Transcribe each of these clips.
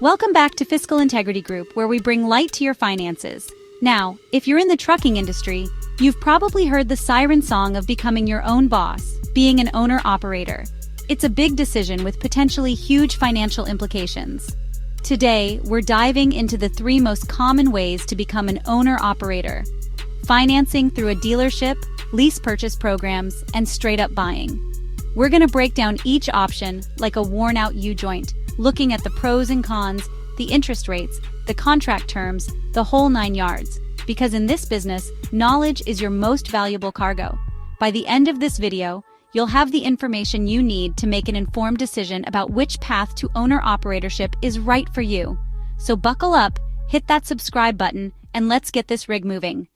Welcome back to Fiscal Integrity Group, where we bring light to your finances. Now, if you're in the trucking industry, you've probably heard the siren song of becoming your own boss, being an owner-operator. It's a big decision with potentially huge financial implications. Today, we're diving into the 3 most common ways to become an owner-operator: financing through a dealership, lease purchase programs, and straight-up buying. We're going to break down each option like a worn-out U-joint, looking at the pros and cons, the interest rates, the contract terms, the whole 9 yards. Because in this business, knowledge is your most valuable cargo. By the end of this video, you'll have the information you need to make an informed decision about which path to owner-operatorship is right for you. So buckle up, hit that subscribe button, and let's get this rig moving.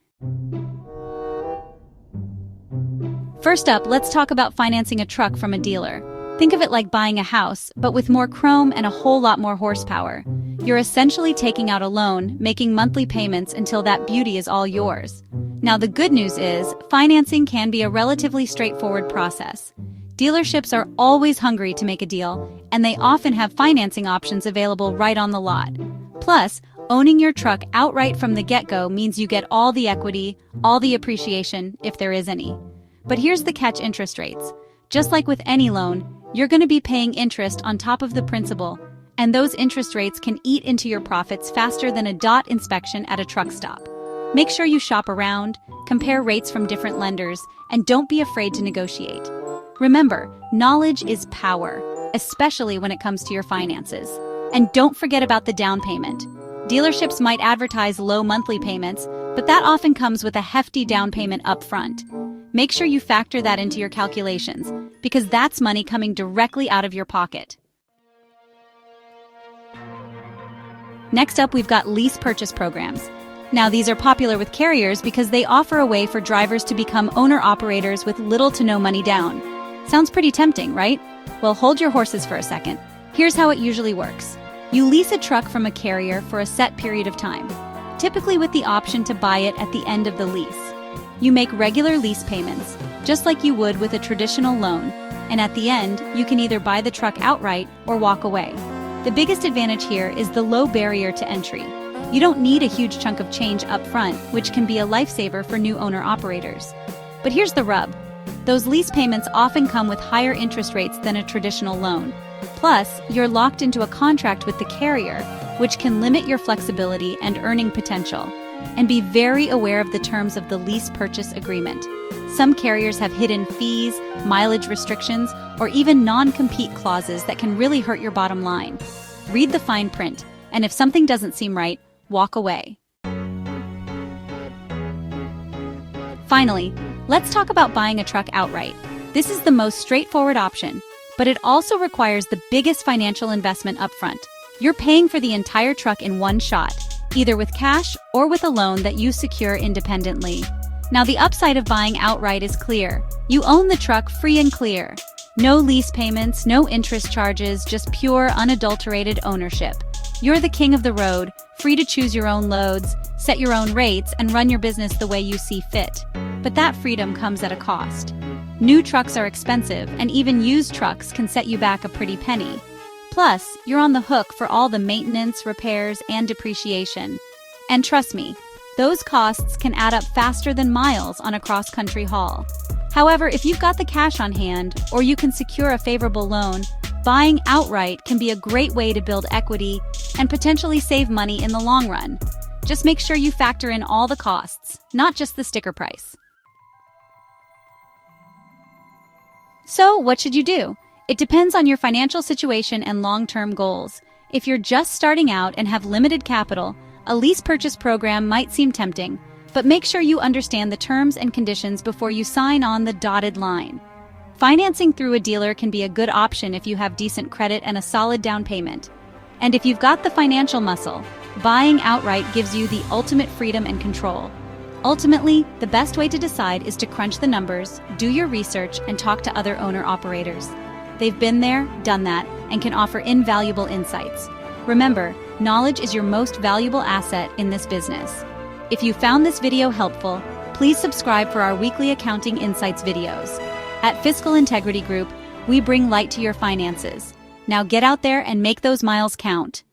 First up, let's talk about financing a truck from a dealer. Think of it like buying a house, but with more chrome and a whole lot more horsepower. You're essentially taking out a loan, making monthly payments until that beauty is all yours. Now, the good news is, financing can be a relatively straightforward process. Dealerships are always hungry to make a deal, and they often have financing options available right on the lot. Plus, owning your truck outright from the get-go means you get all the equity, all the appreciation, if there is any. But here's the catch: interest rates. Just like with any loan, you're going to be paying interest on top of the principal, and those interest rates can eat into your profits faster than a dot inspection at a truck stop. Make sure you shop around, compare rates from different lenders, and don't be afraid to negotiate. Remember, knowledge is power, especially when it comes to your finances. And don't forget about the down payment. Dealerships might advertise low monthly payments, but that often comes with a hefty down payment up front. Make sure you factor that into your calculations, because that's money coming directly out of your pocket. Next up, we've got lease purchase programs. Now, these are popular with carriers because they offer a way for drivers to become owner-operators with little to no money down. Sounds pretty tempting, right? Well, hold your horses for a second. Here's how it usually works. You lease a truck from a carrier for a set period of time, typically with the option to buy it at the end of the lease. You make regular lease payments, just like you would with a traditional loan, and at the end, you can either buy the truck outright or walk away. The biggest advantage here is the low barrier to entry. You don't need a huge chunk of change up front, which can be a lifesaver for new owner-operators. But here's the rub. Those lease payments often come with higher interest rates than a traditional loan. Plus, you're locked into a contract with the carrier, which can limit your flexibility and earning potential. And be very aware of the terms of the lease purchase agreement. Some carriers have hidden fees, mileage restrictions, or even non-compete clauses that can really hurt your bottom line. Read the fine print, and if something doesn't seem right, walk away. Finally, let's talk about buying a truck outright. This is the most straightforward option, but it also requires the biggest financial investment upfront. You're paying for the entire truck in one shot, either with cash or with a loan that you secure independently. Now, the upside of buying outright is clear. You own the truck free and clear. No lease payments, no interest charges, just pure, unadulterated ownership. You're the king of the road, free to choose your own loads, set your own rates, and run your business the way you see fit. But that freedom comes at a cost. New trucks are expensive, and even used trucks can set you back a pretty penny. Plus, you're on the hook for all the maintenance, repairs, and depreciation. And trust me, those costs can add up faster than miles on a cross-country haul. However, if you've got the cash on hand, or you can secure a favorable loan, buying outright can be a great way to build equity and potentially save money in the long run. Just make sure you factor in all the costs, not just the sticker price. So, what should you do? It depends on your financial situation and long-term goals. If you're just starting out and have limited capital, a lease purchase program might seem tempting, but make sure you understand the terms and conditions before you sign on the dotted line. Financing through a dealer can be a good option if you have decent credit and a solid down payment. And if you've got the financial muscle, buying outright gives you the ultimate freedom and control. Ultimately, the best way to decide is to crunch the numbers, do your research, and talk to other owner-operators. They've been there, done that, and can offer invaluable insights. Remember, knowledge is your most valuable asset in this business. If you found this video helpful, please subscribe for our weekly accounting insights videos. At Fiscal Integrity Group, we bring light to your finances. Now get out there and make those miles count.